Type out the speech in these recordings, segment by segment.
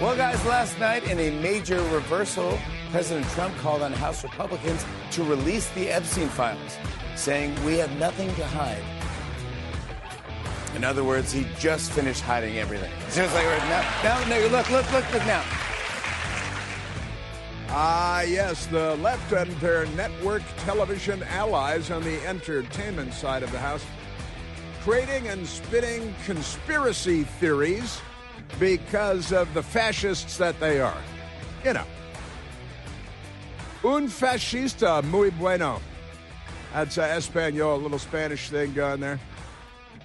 Well, guys, last night in a major reversal, President Trump called on House Republicans to release the Epstein files, saying we have nothing to hide. In other words, he just finished hiding everything. Just like now, look now. Yes, the left and their network television allies on the entertainment side of the House, creating and spinning conspiracy theories because of the fascists that they are. You know. Un fascista muy bueno. That's Espanol, a little Spanish thing going there.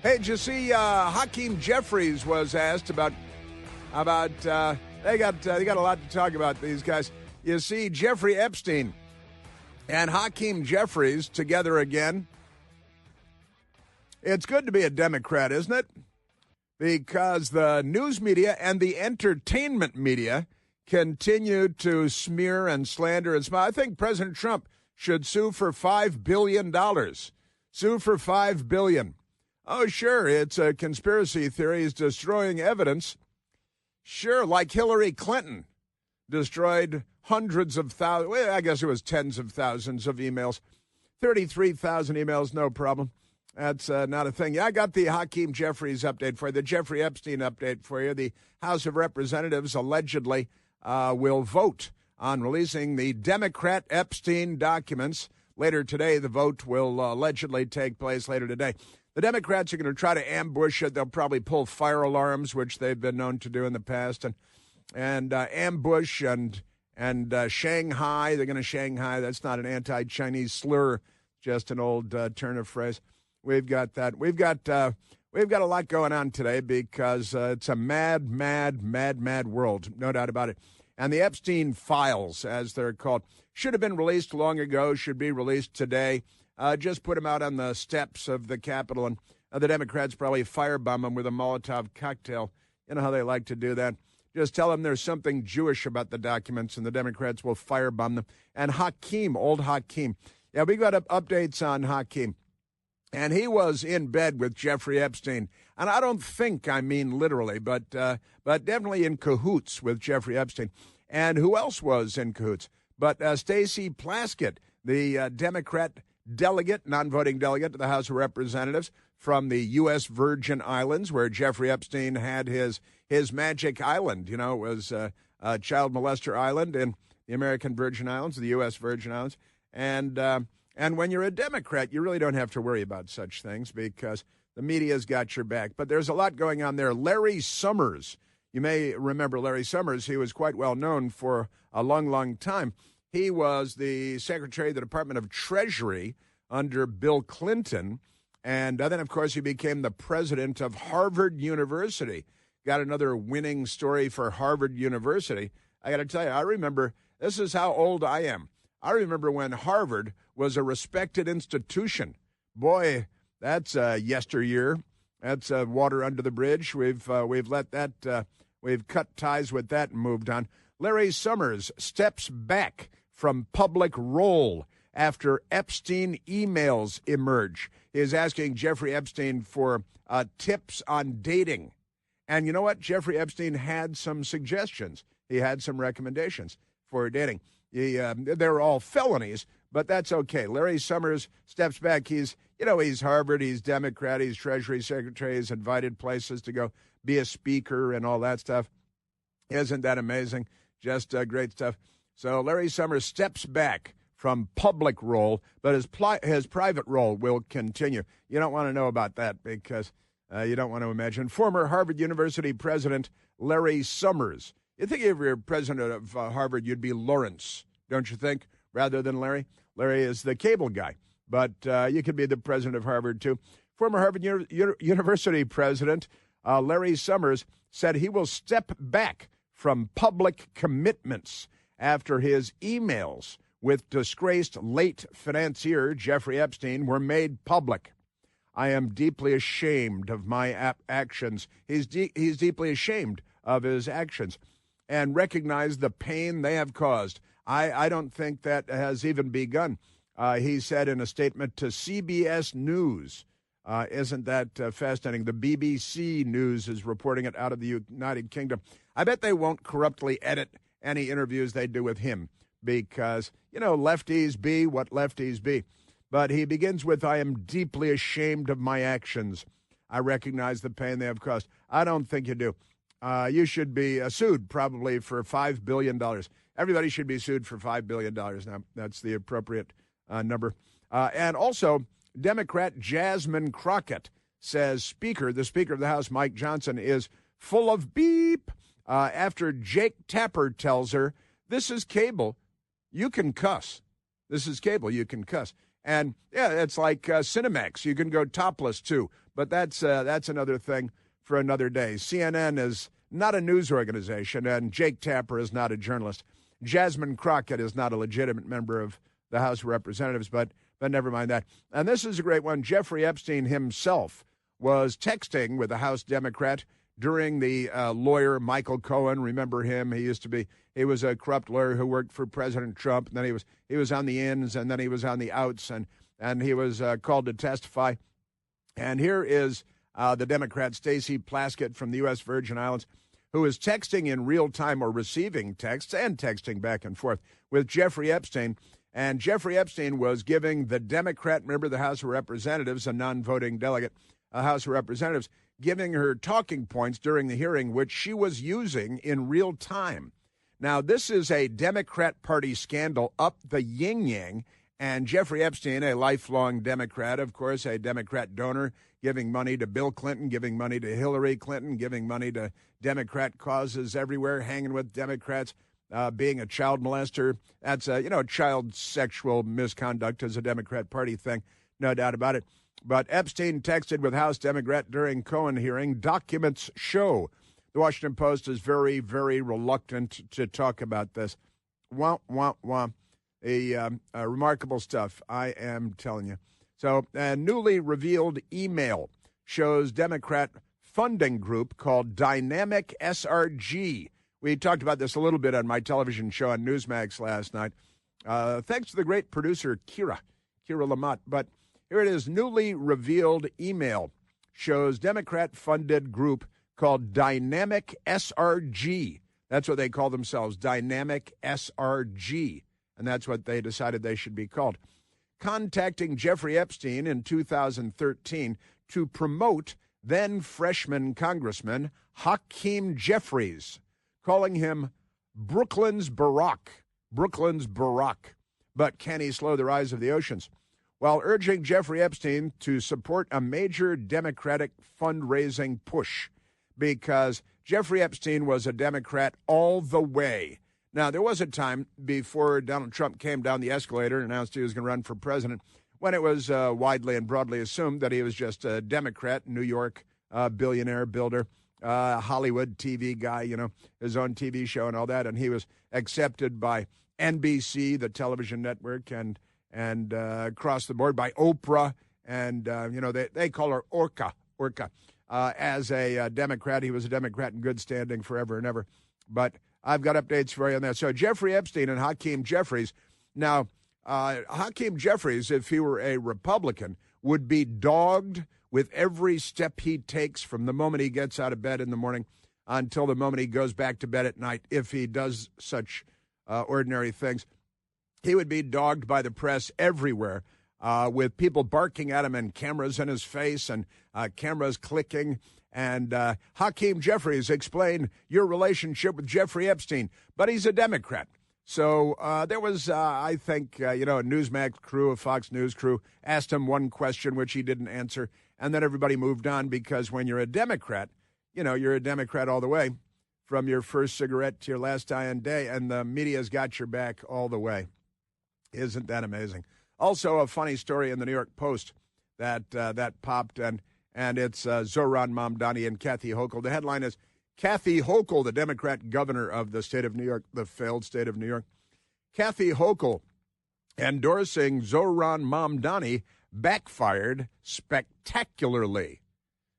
Hey, did you see Hakeem Jeffries was asked about they got a lot to talk about, these guys. You see, Jeffrey Epstein and Hakeem Jeffries together again. It's good to be a Democrat, isn't it? Because the news media and the entertainment media continue to smear and slander and smile. I think President Trump should sue for $5 billion. Sue for $5 billion. Oh, sure, it's a conspiracy theory. He's destroying evidence. Sure, like Hillary Clinton destroyed hundreds of thousands, well, I guess it was tens of thousands of emails. 33,000 emails, no problem. That's not a thing. Yeah, I got the Hakeem Jeffries update for you, the Jeffrey Epstein update for you. The House of Representatives allegedly will vote on releasing the Democrat Epstein documents later today. The vote will allegedly take place later today. The Democrats are going to try to ambush it. They'll probably pull fire alarms, which they've been known to do in the past, and ambush and Shanghai. They're going to Shanghai. That's not an anti-Chinese slur, just an old turn of phrase. We've got that. We've got a lot going on today because it's a mad world, no doubt about it. And the Epstein files, as they're called, should have been released long ago, should be released today. Just put them out on the steps of the Capitol, and the Democrats probably firebomb them with a Molotov cocktail. You know how they like to do that. Just tell them there's something Jewish about the documents, and the Democrats will firebomb them. And Hakeem, old Hakeem. Yeah, we got updates on Hakeem. And he was in bed with Jeffrey Epstein. And I don't think I mean literally, but definitely in cahoots with Jeffrey Epstein. And who else was in cahoots? But Stacey Plaskett, the Democrat delegate, non-voting delegate to the House of Representatives from the U.S. Virgin Islands, where Jeffrey Epstein had his magic island. You know, it was a child molester island in the American Virgin Islands, the U.S. Virgin Islands. And when you're a Democrat, you really don't have to worry about such things because the media's got your back. But there's a lot going on there. Larry Summers, you may remember Larry Summers. He was quite well known for a long time. He was the Secretary of the Department of Treasury under Bill Clinton. And then, of course, he became the president of Harvard University. Got another winning story for Harvard University. I got to tell you, I remember, this is how old I am. I remember when Harvard was a respected institution. Boy, that's yesteryear. That's water under the bridge. We've let that, we've cut ties with that and moved on. Larry Summers steps back from public role after Epstein emails emerge. He is asking Jeffrey Epstein for tips on dating. And you know what? Jeffrey Epstein had some suggestions. He had some recommendations for dating. They're all felonies, but that's okay. Larry Summers steps back. He's Harvard, he's Democrat, he's Treasury Secretary, he's invited places to go be a speaker and all that stuff. Isn't that amazing? Just great stuff. So Larry Summers steps back from public role, but his private role will continue. You don't want to know about that because you don't want to imagine. Former Harvard University president Larry Summers. You think if you're president of Harvard, you'd be Lawrence, don't you think, rather than Larry? Larry is the cable guy, but you could be the president of Harvard, too. Former Harvard University president Larry Summers said he will step back from public commitments after his emails with disgraced late financier Jeffrey Epstein were made public. I am deeply ashamed of my actions. He's deeply ashamed of his actions and recognize the pain they have caused. I don't think that has even begun. He said in a statement to CBS News, Isn't that fascinating? The BBC News is reporting it out of the United Kingdom. I bet they won't corruptly edit any interviews they do with him because, lefties be what lefties be. But he begins with, I am deeply ashamed of my actions. I recognize the pain they have caused. I don't think you do. You should be sued probably for $5 billion. Everybody should be sued for $5 billion now. That's the appropriate number. And also, Democrat Jasmine Crockett says the Speaker of the House, Mike Johnson, is full of beep after Jake Tapper tells her, this is cable, you can cuss. This is cable, you can cuss. And, yeah, it's like Cinemax. You can go topless, too. But that's another thing for another day. CNN is not a news organization, and Jake Tapper is not a journalist. Jasmine Crockett is not a legitimate member of the House of Representatives, but never mind that. And this is a great one. Jeffrey Epstein himself was texting with a House Democrat during the lawyer Michael Cohen. Remember him? He was a corrupt lawyer who worked for President Trump, and then he was on the ins, and then he was on the outs, and he was called to testify. And here is the Democrat Stacey Plaskett from the U.S. Virgin Islands, who is texting in real time or receiving texts and texting back and forth with Jeffrey Epstein. And Jeffrey Epstein was giving the Democrat member of the House of Representatives, a non-voting delegate, House of Representatives, giving her talking points during the hearing, which she was using in real time. Now, this is a Democrat Party scandal up the yin-yang, and Jeffrey Epstein, a lifelong Democrat, of course, a Democrat donor, giving money to Bill Clinton, giving money to Hillary Clinton, giving money to Democrat causes everywhere, hanging with Democrats, being a child molester. That's, child sexual misconduct is a Democrat Party thing, no doubt about it. But Epstein texted with House Democrat during Cohen hearing. Documents show. The Washington Post is very, very reluctant to talk about this. Wah, wah, wah. Remarkable stuff, I am telling you. So a newly revealed email shows Democrat funding group called Dynamic SRG. We talked about this a little bit on my television show on Newsmax last night. Thanks to the great producer, Kira Lamont. But here it is, newly revealed email shows Democrat-funded group called Dynamic SRG. That's what they call themselves, Dynamic SRG. And that's what they decided they should be called. Contacting Jeffrey Epstein in 2013 to promote then freshman Congressman Hakeem Jeffries, calling him Brooklyn's Barack. But can he slow the rise of the oceans? While urging Jeffrey Epstein to support a major Democratic fundraising push, because Jeffrey Epstein was a Democrat all the way. Now, there was a time before Donald Trump came down the escalator and announced he was going to run for president when it was widely and broadly assumed that he was just a Democrat, New York billionaire builder, Hollywood TV guy, his own TV show and all that. And he was accepted by NBC, the television network, and across the board by Oprah. And, they call her Orca. As a Democrat, he was a Democrat in good standing forever and ever. But I've got updates for you on that. So Jeffrey Epstein and Hakeem Jeffries. Now, Hakeem Jeffries, if he were a Republican, would be dogged with every step he takes from the moment he gets out of bed in the morning until the moment he goes back to bed at night, if he does such ordinary things. He would be dogged by the press everywhere with people barking at him and cameras in his face and cameras clicking. And Hakeem Jeffries explained your relationship with Jeffrey Epstein, but he's a Democrat. So there was, I think, a Newsmax crew, a Fox News crew, asked him one question, which he didn't answer, and then everybody moved on because when you're a Democrat, you're a Democrat all the way, from your first cigarette to your last dying day, and the media's got your back all the way. Isn't that amazing? Also, a funny story in the New York Post that popped, and it's Zohran Mamdani and Kathy Hochul. The headline is, Kathy Hochul, the Democrat governor of the state of New York, the failed state of New York. Kathy Hochul endorsing Zohran Mamdani backfired spectacularly.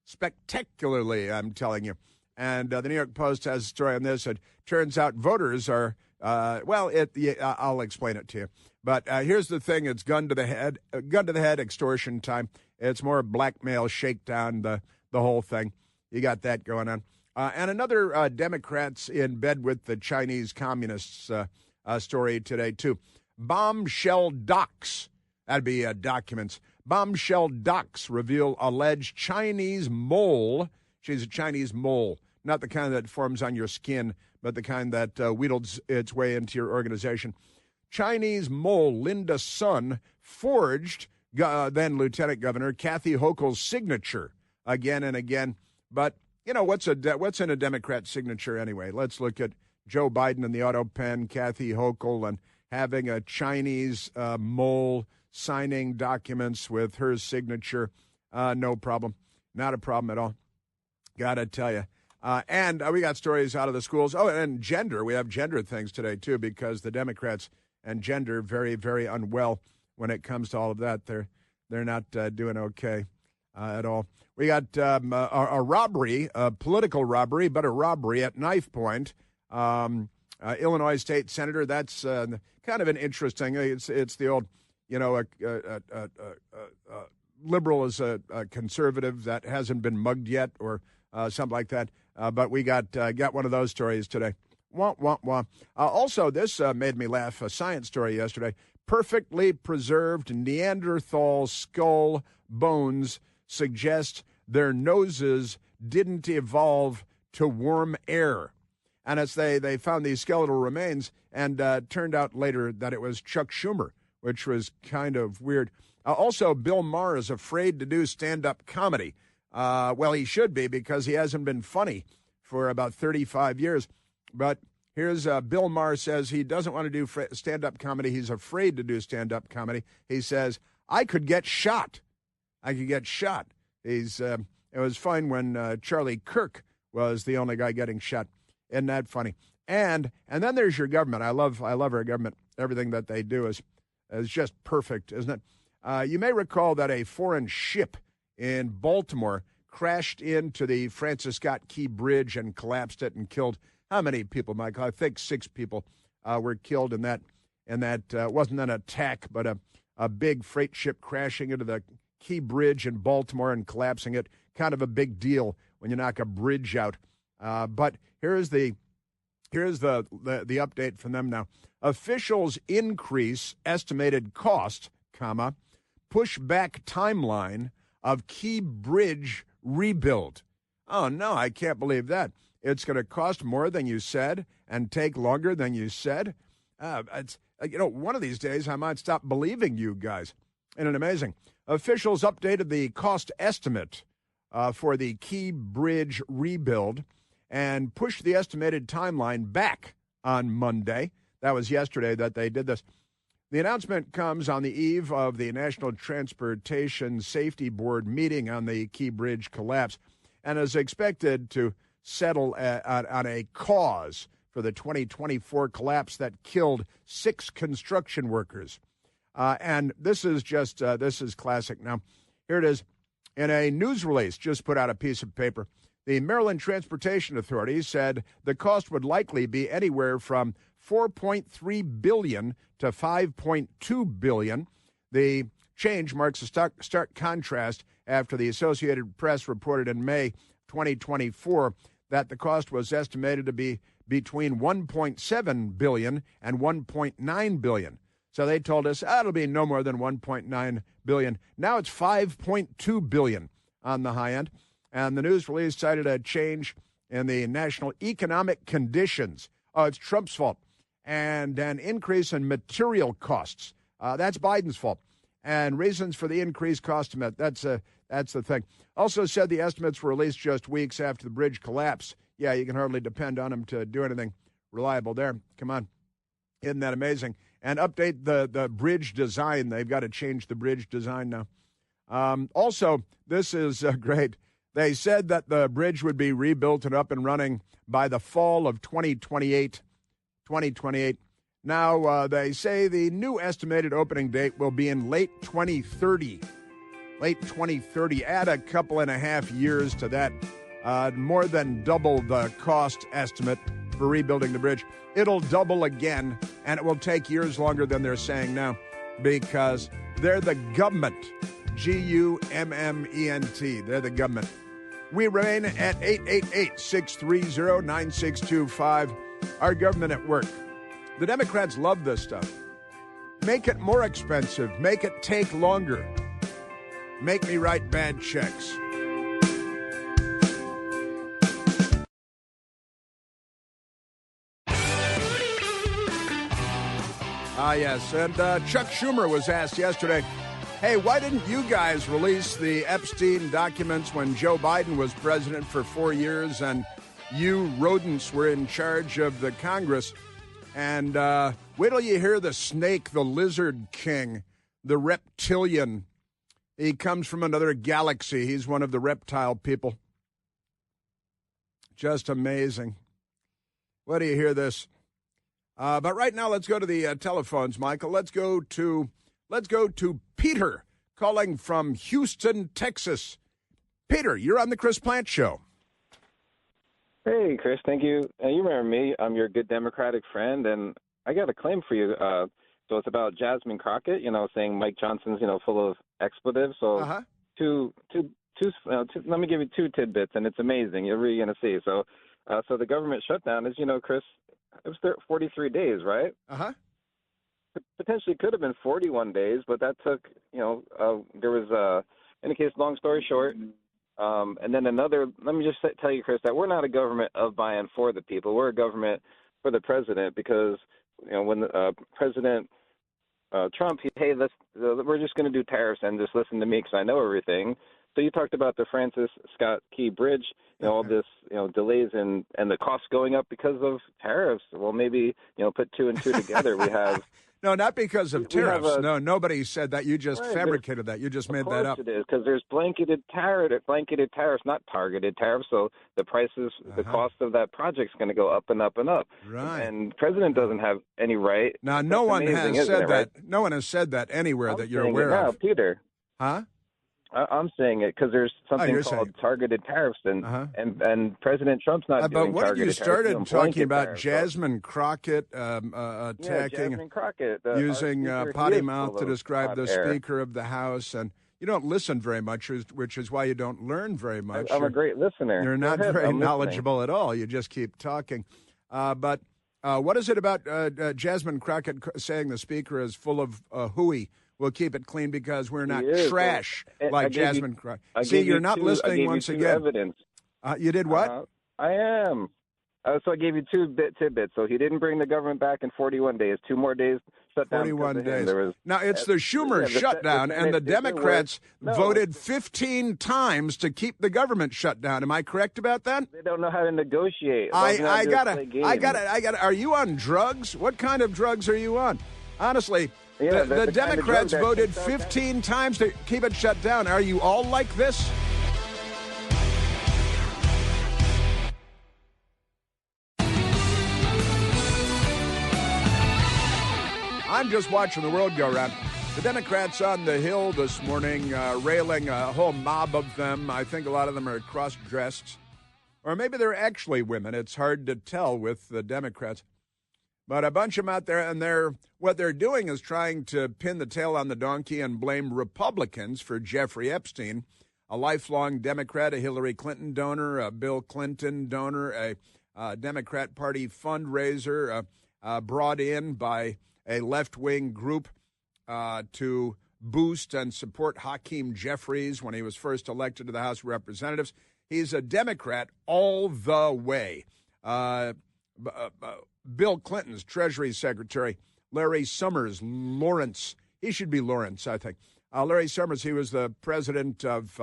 Spectacularly, I'm telling you. And the New York Post has a story on this. It turns out voters are, I'll explain it to you. But here's the thing. It's gun to the head, extortion time. It's more blackmail, shakedown, the whole thing. You got that going on. And another Democrats in bed with the Chinese communists story today, too. Bombshell docs. That'd be documents. Bombshell docs reveal alleged Chinese mole. She's a Chinese mole, not the kind that forms on your skin, but the kind that wheedles its way into your organization. Chinese mole Linda Sun forged then Lieutenant Governor Kathy Hochul's signature again and again. But, you know, what's in a Democrat signature anyway? Let's look at Joe Biden and the auto pen, Kathy Hochul, and having a Chinese mole signing documents with her signature. No problem. Not a problem at all. Got to tell you. And we got stories out of the schools. Oh, and gender. We have gender things today, too, because the Democrats and gender very, very unwell when it comes to all of that. They're not doing okay at all. We got a robbery, a political robbery, but a robbery at knife point. Illinois State Senator, that's kind of an interesting, it's the old, you know, liberal is a conservative that hasn't been mugged yet or something like that. But we got one of those stories today. Wah, wah, wah. Also, this made me laugh, a science story yesterday. Perfectly preserved Neanderthal skull bones suggest their noses didn't evolve to warm air. And as they found these skeletal remains, and turned out later that it was Chuck Schumer, which was kind of weird. Also, Bill Maher is afraid to do stand-up comedy. Well, he should be, because he hasn't been funny for about 35 years. But here's Bill Maher says he doesn't want to do stand-up comedy. He's afraid to do stand-up comedy. He says, I could get shot. I could get shot. It was fun when Charlie Kirk was the only guy getting shot. Isn't that funny? And then there's your government. I love our government. Everything that they do is just perfect, isn't it? You may recall that a foreign ship in Baltimore crashed into the Francis Scott Key Bridge and collapsed it and killed how many people, Michael? I think 6 people were killed in that. And that wasn't an attack, but a big freight ship crashing into the Key Bridge in Baltimore and collapsing it. Kind of a big deal when you knock a bridge out. But here's the update from them now. Officials increase estimated cost, push back timeline of Key Bridge rebuild. Oh, no, I can't believe that. It's going to cost more than you said and take longer than you said. One of these days I might stop believing you guys. Isn't it amazing? Officials updated the cost estimate for the Key Bridge rebuild and pushed the estimated timeline back on Monday. That was yesterday that they did this. The announcement comes on the eve of the National Transportation Safety Board meeting on the Key Bridge collapse and is expected to settle on a cause for the 2024 collapse that killed 6 construction workers. And this is classic. Now, here it is. In a news release, just put out a piece of paper, the Maryland Transportation Authority said the cost would likely be anywhere from $4.3 billion to $5.2 billion. The change marks a stark contrast after the Associated Press reported in May 2024 that the cost was estimated to be between $1.7 billion and $1.9 billion. So they told us it'll be no more than $1.9 billion. Now it's $5.2 billion on the high end. And the news release cited a change in the national economic conditions. Oh, it's Trump's fault. And an increase in material costs. That's Biden's fault. And reasons for the increased cost estimate. That's the thing. Also said the estimates were released just weeks after the bridge collapsed. Yeah, you can hardly depend on them to do anything reliable there. Come on. Isn't that amazing? And update the bridge design. They've got to change the bridge design now. Also, this is great. They said that the bridge would be rebuilt and up and running by the fall of 2028. Now, they say the new estimated opening date will be in late 2030. Late 2030. Add a couple and a half years to that. More than double the cost estimate for rebuilding the bridge. It'll double again, and it will take years longer than they're saying now because they're the government. G-U-M-M-E-N-T. They're the government. We remain at 888-630-9625. Our government at work. The Democrats love this stuff. Make it more expensive. Make it take longer. Make me write bad checks. Yes, and Chuck Schumer was asked yesterday, hey, why didn't you guys release the Epstein documents when Joe Biden was president for 4 years and you rodents were in charge of the Congress? And wait till you hear the snake, the lizard king, the reptilian. He comes from another galaxy. He's one of the reptile people. Just amazing. What do you hear this? But right now, let's go to the telephones, Michael. Let's go to Peter calling from Houston, Texas. Peter, you're on the Chris Plant Show. Hey, Chris, thank you. You remember me. I'm your good Democratic friend, and I got a claim for you. So it's about Jasmine Crockett, saying Mike Johnson's, full of expletives. So let me give you two tidbits, and it's amazing. You're really going to see. So the government shutdown is, Chris, it was 43 days, right? Potentially could have been 41 days, but that took, there was, in any case, long story short, and then let me just tell you, Chris, that we're not a government of, by, and for the people. We're a government for the president because, when President Trump, we're just going to do tariffs and just listen to me because I know everything. So you talked about the Francis Scott Key Bridge, all this, delays and the costs going up because of tariffs. Well, maybe, put two and two together. We have. No, not because of tariffs. No, nobody said that. You just fabricated that. You just made that up. Of course it is, because there's blanketed tariffs, not targeted tariffs. So the prices, the cost of that project's going to go up and up and up. Right. And the president doesn't have any right. Now, no one has said that. Right? No one has said that anywhere that you're aware of. Now, Peter. Huh? I'm saying it because there's something called targeted tariffs, and President Trump's not doing targeted tariffs. But what have you started talking about? Tariffs, Jasmine Crockett attacking, Jasmine Crockett, using potty mouth to describe the Speaker of the House, and you don't listen very much, which is why you don't learn very much. I'm a great listener. You're not very knowledgeable at all. You just keep talking. But what is it about Jasmine Crockett saying the Speaker is full of hooey? We'll keep it clean because we're not trash like Jasmine Crockett. See, you're not listening once again. Evidence. You did what? I am. So I gave you two tidbits. So he didn't bring the government back in 41 days. 2 more days shut down. 41 days. Now, it's the Schumer shutdown, and the Democrats voted 15 times to keep the government shut down. Am I correct about that? They don't know how to negotiate. I gotta. Are you on drugs? What kind of drugs are you on? Honestly. Yeah, the Democrats voted 15 times to keep it shut down. Are you all like this? I'm just watching the world go around. The Democrats on the Hill this morning railing, a whole mob of them. I think a lot of them are cross-dressed. Or maybe they're actually women. It's hard to tell with the Democrats. But a bunch of them out there, and what they're doing is trying to pin the tail on the donkey and blame Republicans for Jeffrey Epstein, a lifelong Democrat, a Hillary Clinton donor, a Bill Clinton donor, a Democrat Party fundraiser brought in by a left-wing group to boost and support Hakeem Jeffries when he was first elected to the House of Representatives. He's a Democrat all the way. Bill Clinton's Treasury Secretary, Larry Summers, Lawrence. He should be Lawrence, I think. Larry Summers, he was the president of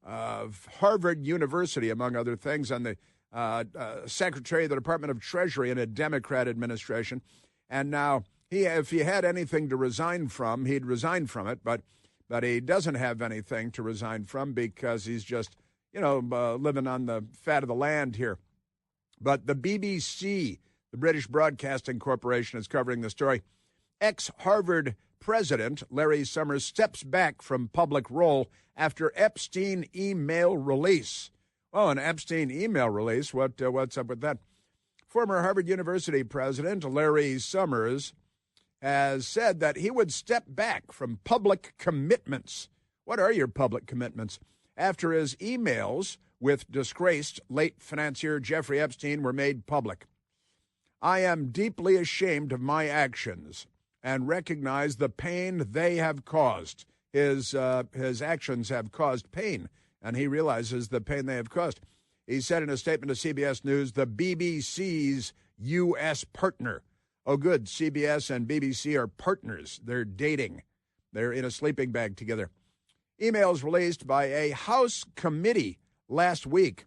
Harvard University, among other things, and the secretary of the Department of Treasury in a Democrat administration. And now, if he had anything to resign from, he'd resign from it, but he doesn't have anything to resign from because he's just, living on the fat of the land here. But the BBC, the British Broadcasting Corporation, is covering the story. Ex-Harvard president Larry Summers steps back from public role after Epstein email release. Oh, an Epstein email release. What's up with that? Former Harvard University president Larry Summers has said that he would step back from public commitments. What are your public commitments? After his emails with disgraced late financier Jeffrey Epstein were made public. I am deeply ashamed of my actions and recognize the pain they have caused. His actions have caused pain, and he realizes the pain they have caused. He said in a statement to CBS News, the BBC's U.S. partner. Oh, good. CBS and BBC are partners. They're dating. They're in a sleeping bag together. Emails released by a House committee last week,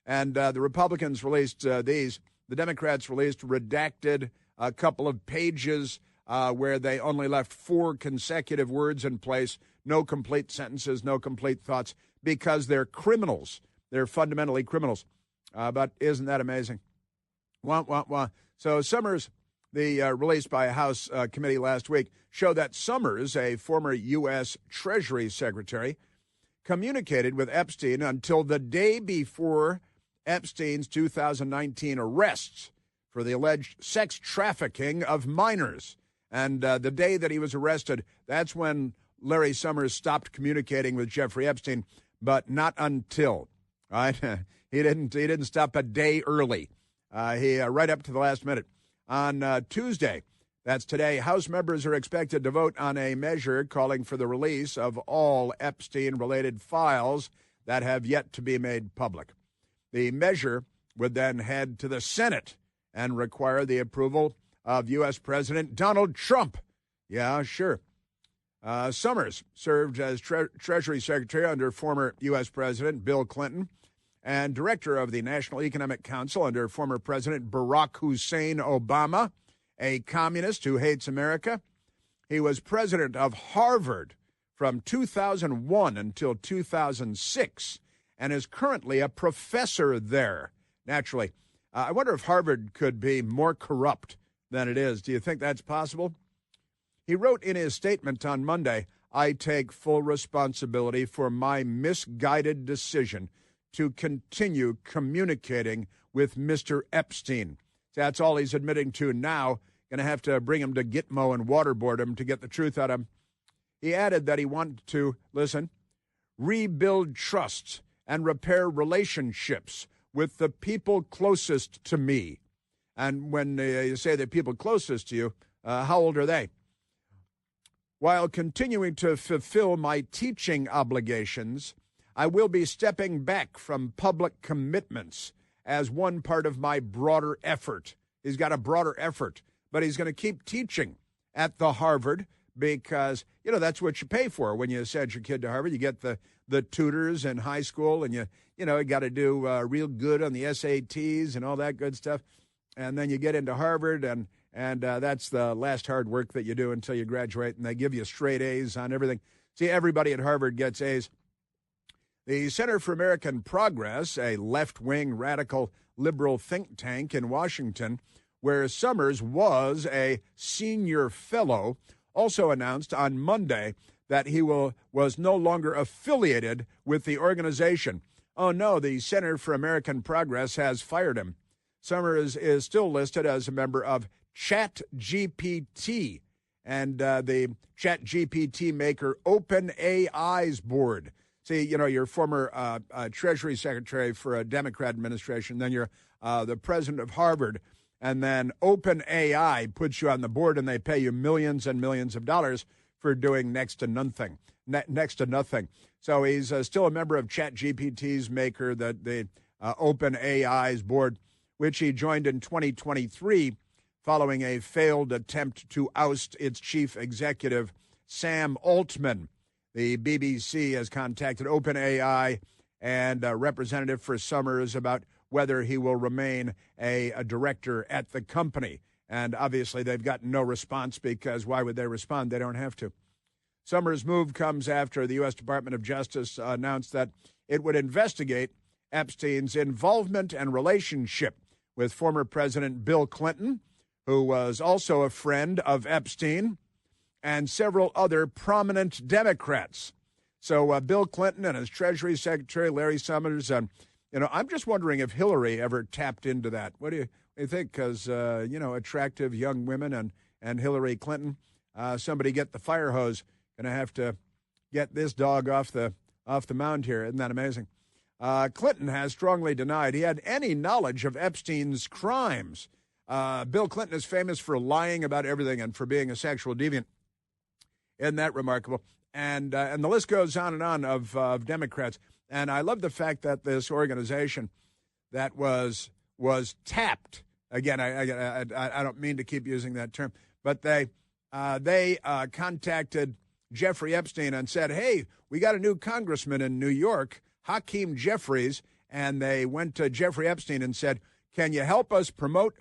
and the Republicans released these. The Democrats released redacted a couple of pages where they only left 4 consecutive words in place, no complete sentences, no complete thoughts, because they're criminals. They're fundamentally criminals. But isn't that amazing? Wah, wah, wah. So Summers, the release by a House committee last week, showed that Summers, a former U.S. Treasury Secretary, communicated with Epstein until the day before Epstein's 2019 arrests for the alleged sex trafficking of minors. And the day that he was arrested, that's when Larry Summers stopped communicating with Jeffrey Epstein, but not until. Right? He didn't stop a day early. He right up to the last minute. On Tuesday, that's today, House members are expected to vote on a measure calling for the release of all Epstein-related files that have yet to be made public. The measure would then head to the Senate and require the approval of U.S. President Donald Trump. Yeah, sure. Summers served as Treasury Secretary under former U.S. President Bill Clinton and director of the National Economic Council under former President Barack Hussein Obama, a communist who hates America. He was president of Harvard from 2001 until 2006 and is currently a professor there. Naturally, I wonder if Harvard could be more corrupt than it is. Do you think that's possible? He wrote in his statement on Monday, I take full responsibility for my misguided decision to continue communicating with Mr. Epstein. That's all he's admitting to now. Going to have to bring him to Gitmo and waterboard him to get the truth out of him. He added that he wanted to, listen, rebuild trust and repair relationships with the people closest to me. And when you say the people closest to you, how old are they? While continuing to fulfill my teaching obligations, I will be stepping back from public commitments as one part of my broader effort. He's got a broader effort, but he's going to keep teaching at the Harvard because, that's what you pay for when you send your kid to Harvard. You get the tutors in high school, and you got to do real good on the SATs and all that good stuff. And then you get into Harvard, and that's the last hard work that you do until you graduate, and they give you straight A's on everything. See, everybody at Harvard gets A's. The Center for American Progress, a left-wing radical liberal think tank in Washington, where Summers was a senior fellow, also announced on Monday that he was no longer affiliated with the organization. Oh, no, the Center for American Progress has fired him. Summers is still listed as a member of ChatGPT and the ChatGPT maker OpenAI's board. See, you're former Treasury Secretary for a Democrat administration, then you're the president of Harvard, and then OpenAI puts you on the board and they pay you millions and millions of dollars for doing next to nothing. So he's still a member of ChatGPT's maker, the OpenAI's board, which he joined in 2023 following a failed attempt to oust its chief executive, Sam Altman. The BBC has contacted OpenAI and a representative for Summers about whether he will remain a director at the company. And obviously they've gotten no response because why would they respond? They don't have to. Summers' move comes after the U.S. Department of Justice announced that it would investigate Epstein's involvement and relationship with former President Bill Clinton, who was also a friend of Epstein, and several other prominent Democrats. So Bill Clinton and his Treasury Secretary, Larry Summers, I'm just wondering if Hillary ever tapped into that. What do you think? Because, attractive young women and Hillary Clinton, somebody get the fire hose. Going to have to get this dog off the mound here. Isn't that amazing? Clinton has strongly denied he had any knowledge of Epstein's crimes. Bill Clinton is famous for lying about everything and for being a sexual deviant. Isn't that remarkable? And the list goes on and on of Democrats. And I love the fact that this organization that was tapped, again, I don't mean to keep using that term, but they contacted Jeffrey Epstein and said, hey, we got a new congressman in New York, Hakeem Jeffries, and they went to Jeffrey Epstein and said, can you help us promote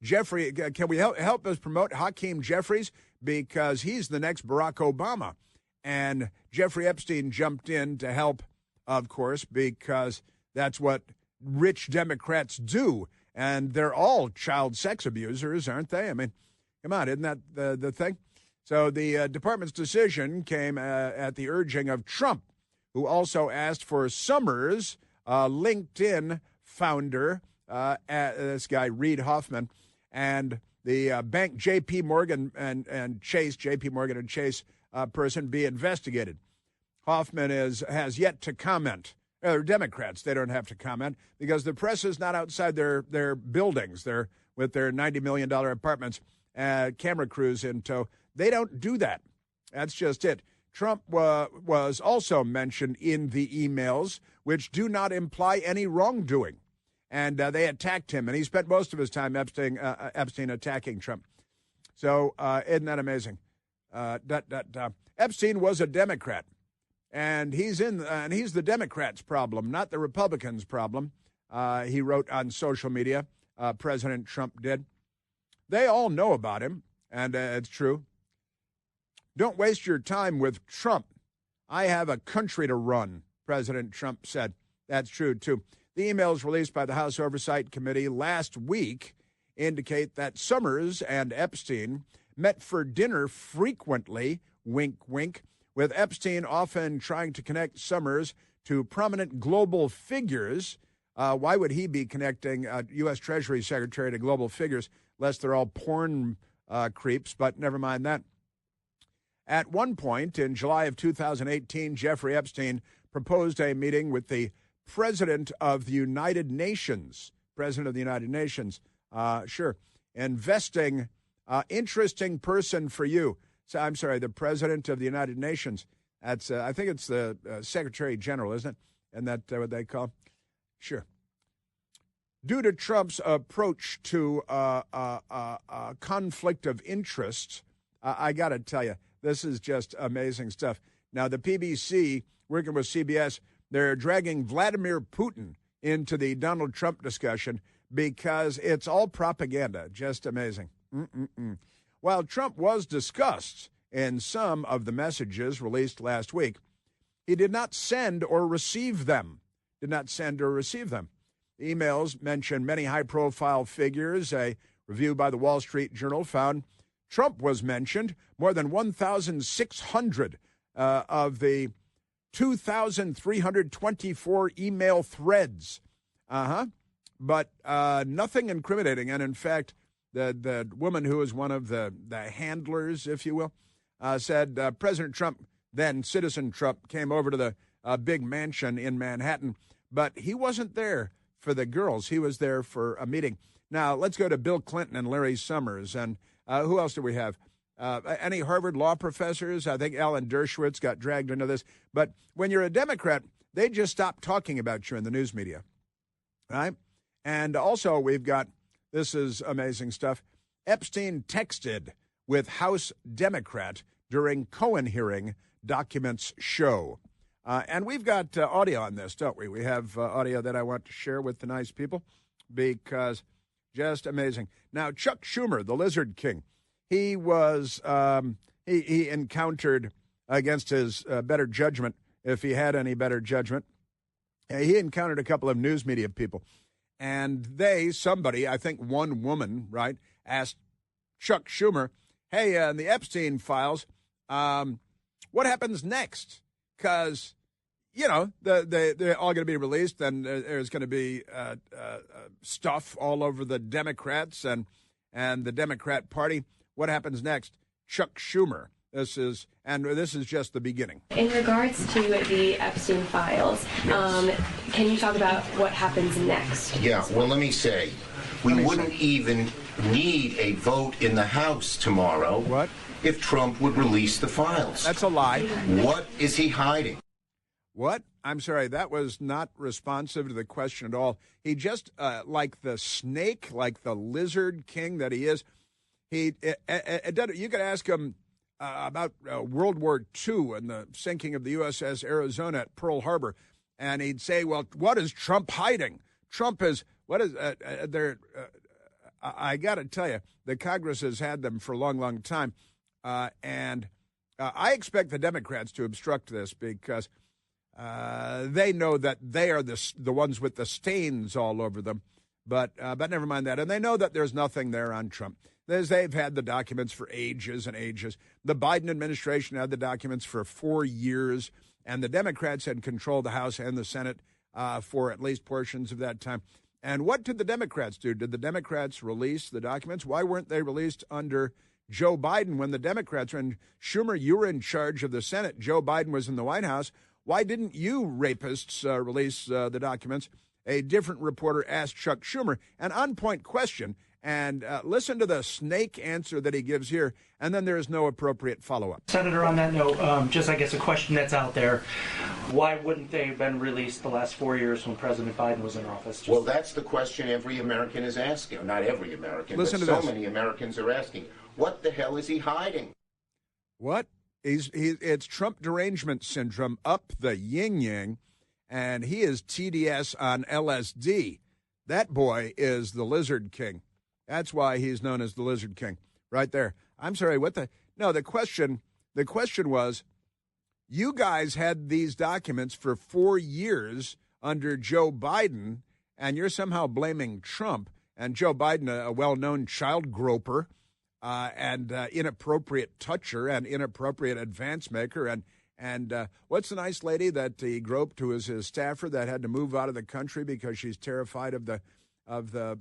Jeffrey? Can we help us promote Hakeem Jeffries because he's the next Barack Obama? And Jeffrey Epstein jumped in to help, of course, because that's what rich Democrats do. And they're all child sex abusers, aren't they? I mean, come on, isn't that the thing? So the department's decision came at the urging of Trump, who also asked for Summers, LinkedIn founder, this guy, Reid Hoffman, and the bank J.P. Morgan and Chase person be investigated. Hoffman has yet to comment. They're Democrats. They don't have to comment because the press is not outside their buildings. They're with their $90 million apartments, camera crews in tow. They don't do that. That's just it. Trump was also mentioned in the emails, which do not imply any wrongdoing. And they attacked him, and he spent most of his time, Epstein attacking Trump. So isn't that amazing? Epstein was a Democrat, and he's the Democrats' problem, not the Republicans' problem. He wrote on social media. President Trump did. They all know about him, and it's true. Don't waste your time with Trump. I have a country to run, President Trump said. That's true, too. The emails released by the House Oversight Committee last week indicate that Summers and Epstein met for dinner frequently, wink, wink, with Epstein often trying to connect Summers to prominent global figures. Why would he be connecting U.S. Treasury Secretary to global figures, lest they're all porn creeps, but never mind that. At one point in July of 2018, Jeffrey Epstein proposed a meeting with the President of the United Nations. Sure. Investing, interesting person for you. So, I'm sorry, the President of the United Nations. That's, I think it's the Secretary General, isn't it? And that what they call? Sure. Due to Trump's approach to conflict of interest, I got to tell you, this is just amazing stuff. Now, the PBC, working with CBS, they're dragging Vladimir Putin into the Donald Trump discussion because it's all propaganda. Just amazing. While Trump was discussed in some of the messages released last week, he did not send or receive them. The emails mention many high-profile figures. A review by the Wall Street Journal found Trump was mentioned more than 1,600 of the 2,324 email threads. But nothing incriminating. And in fact, the woman who was one of the handlers, if you will, said President Trump, then Citizen Trump, came over to the big mansion in Manhattan, but he wasn't there for the girls. He was there for a meeting. Now, let's go to Bill Clinton and Larry Summers. And who else do we have? Any Harvard law professors? I think Alan Dershowitz got dragged into this. But when you're a Democrat, they just stop talking about you in the news media, right? And also we've got, this is amazing stuff, Epstein texted with House Democrat during Cohen hearing, documents show. And we've got audio on this, don't we? We have audio that I want to share with the nice people because just amazing. Now, Chuck Schumer, the Lizard King, he was he encountered, against his better judgment, if he had any better judgment, he encountered a couple of news media people. And somebody, I think one woman, right, asked Chuck Schumer, hey, in the Epstein files, what happens next? Because, you know, they're all going to be released, and there's going to be stuff all over the Democrats and the Democrat Party. What happens next? Chuck Schumer This is just the beginning. In regards to the Epstein files, can you talk about what happens next? Yeah, well, let me say, we wouldn't even need a vote in the House tomorrow. What? If Trump would release the files. That's a lie. What is he hiding? What? I'm sorry, that was not responsive to the question at all. He just, like the snake, like the lizard king that he is, you could ask him about World War II and the sinking of the USS Arizona at Pearl Harbor, and he'd say, well, what is Trump hiding? I got to tell you, the Congress has had them for a long, long time, and I expect the Democrats to obstruct this because they know that they are the ones with the stains all over them, but never mind that. And they know that there's nothing there on Trump. They've had the documents for ages and ages. The Biden administration had the documents for 4 years, and the Democrats had controlled the House and the Senate for at least portions of that time. And what did the Democrats do? Did the Democrats release the documents? Why weren't they released under Joe Biden when the Democrats were in? Schumer, you were in charge of the Senate. Joe Biden was in the White House. Why didn't you rapists release the documents? A different reporter asked Chuck Schumer an on-point question, and listen to the snake answer that he gives here, and then there is no appropriate follow-up. Senator, on that note, just I guess a question that's out there, why wouldn't they have been released the last 4 years when President Biden was in office? Well, that's the question every American is asking. Not every American, listen but to so this. Many Americans are asking. What the hell is he hiding? What? It's Trump derangement syndrome up the yin-yang, and he is TDS on LSD. That boy is the Lizard King. That's why he's known as the Lizard King, right there. I'm sorry, the question was, you guys had these documents for 4 years under Joe Biden, and you're somehow blaming Trump. And Joe Biden, a well-known child groper, and inappropriate toucher and inappropriate advance maker. And what's the nice lady that he groped, who was his staffer, that had to move out of the country because she's terrified of the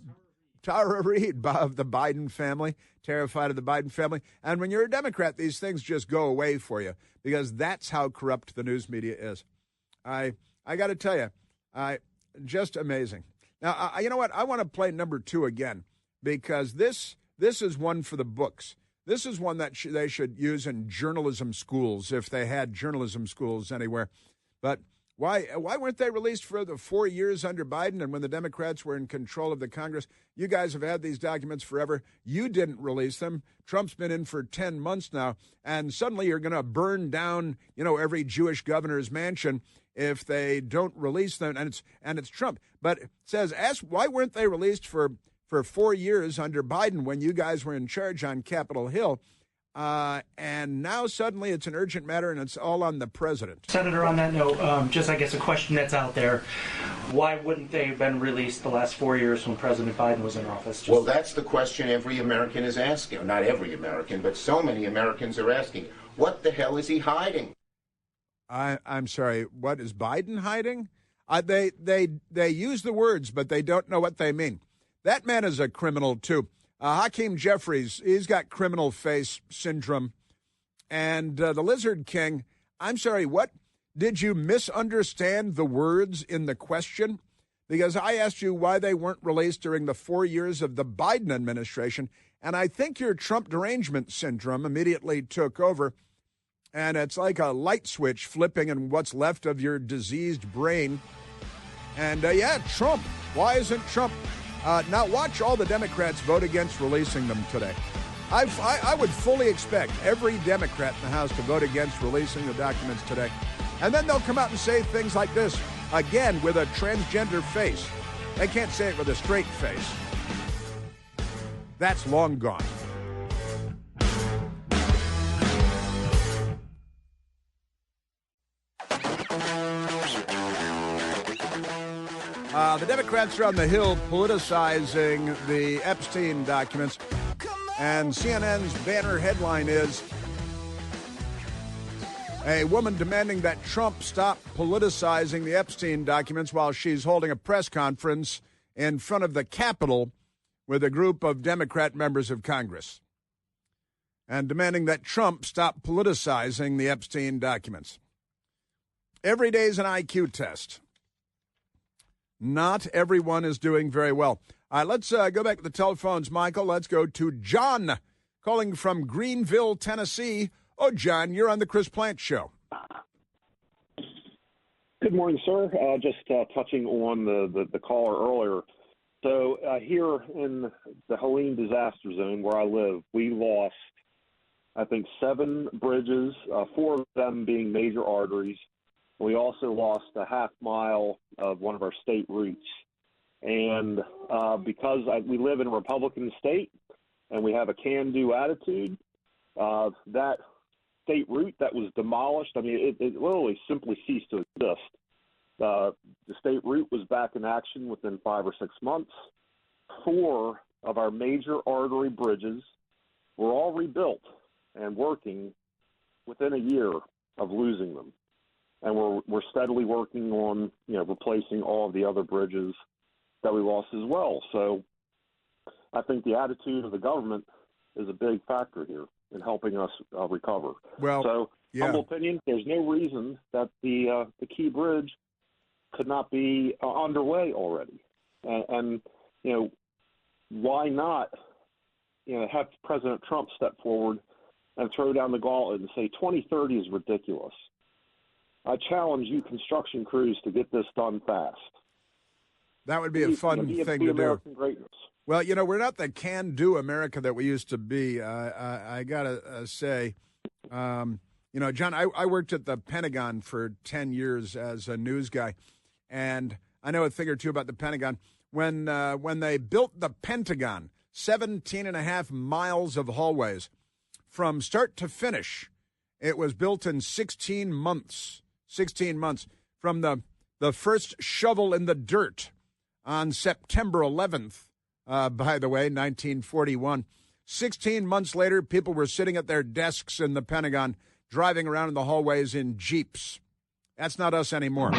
Tara Reid, of the Biden family, terrified of the Biden family. And when you're a Democrat, these things just go away for you because that's how corrupt the news media is. I got to tell you, just amazing. Now, you know what? I want to play number 2 again because this is one for the books. This is one that they should use in journalism schools if they had journalism schools anywhere. But why weren't they released for the 4 years under Biden and when the Democrats were in control of the Congress? You guys have had these documents forever. You didn't release them. Trump's been in for 10 months now, and suddenly you're going to burn down, every Jewish governor's mansion if they don't release them, and it's Trump. But it says, why weren't they released for 4 years under Biden when you guys were in charge on Capitol Hill? And now suddenly it's an urgent matter and it's all on the president. Senator, on that note, just I guess a question that's out there, why wouldn't they have been released the last 4 years when President Biden was in office? Well, that's the question every American is asking. Not every American, but so many Americans are asking. What the hell is he hiding? I'm sorry, what is Biden hiding? They use the words, but they don't know what they mean. That man is a criminal, too. Hakeem Jeffries, he's got criminal face syndrome. And the Lizard King, I'm sorry, what? Did you misunderstand the words in the question? Because I asked you why they weren't released during the 4 years of the Biden administration, and I think your Trump derangement syndrome immediately took over, and it's like a light switch flipping in what's left of your diseased brain. And, Trump. Why isn't Trump? Now watch all the Democrats vote against releasing them today. I would fully expect every Democrat in the House to vote against releasing the documents today. And then they'll come out and say things like this, again, with a transgender face. They can't say it with a straight face. That's long gone. The Democrats are on the Hill politicizing the Epstein documents, and CNN's banner headline is, a woman demanding that Trump stop politicizing the Epstein documents while she's holding a press conference in front of the Capitol with a group of Democrat members of Congress. and demanding that Trump stop politicizing the Epstein documents. Every day is an IQ test. Not everyone is doing very well. Let's go back to the telephones, Michael. Let's go to John, calling from Greenville, Tennessee. Oh, John, you're on the Chris Plant Show. Good morning, sir. Just touching on the caller earlier. So here in the Helene disaster zone where I live, we lost, I think, 7 bridges, 4 of them being major arteries. We also lost a half mile of one of our state routes. And because we live in a Republican state and we have a can-do attitude, that state route that was demolished, I mean, it literally simply ceased to exist. The state route was back in action within 5 or 6 months. 4 of our major artery bridges were all rebuilt and working within a year of losing them. And we're steadily working on, replacing all of the other bridges that we lost as well. So I think the attitude of the government is a big factor here in helping us recover. Well, so, yeah. Humble opinion, there's no reason that the Key Bridge could not be underway already. And why not, have President Trump step forward and throw down the gauntlet and say 2030 is ridiculous. I challenge you construction crews to get this done fast. That would be a fun thing to do. Greatness. Well, we're not the can-do America that we used to be. I got to say, John, I worked at the Pentagon for 10 years as a news guy, and I know a thing or two about the Pentagon. When they built the Pentagon, 17.5 miles of hallways from start to finish, it was built in 16 months. 16 months from the first shovel in the dirt on September 11th, by the way, 1941. 16 months later, people were sitting at their desks in the Pentagon, driving around in the hallways in Jeeps. That's not us anymore.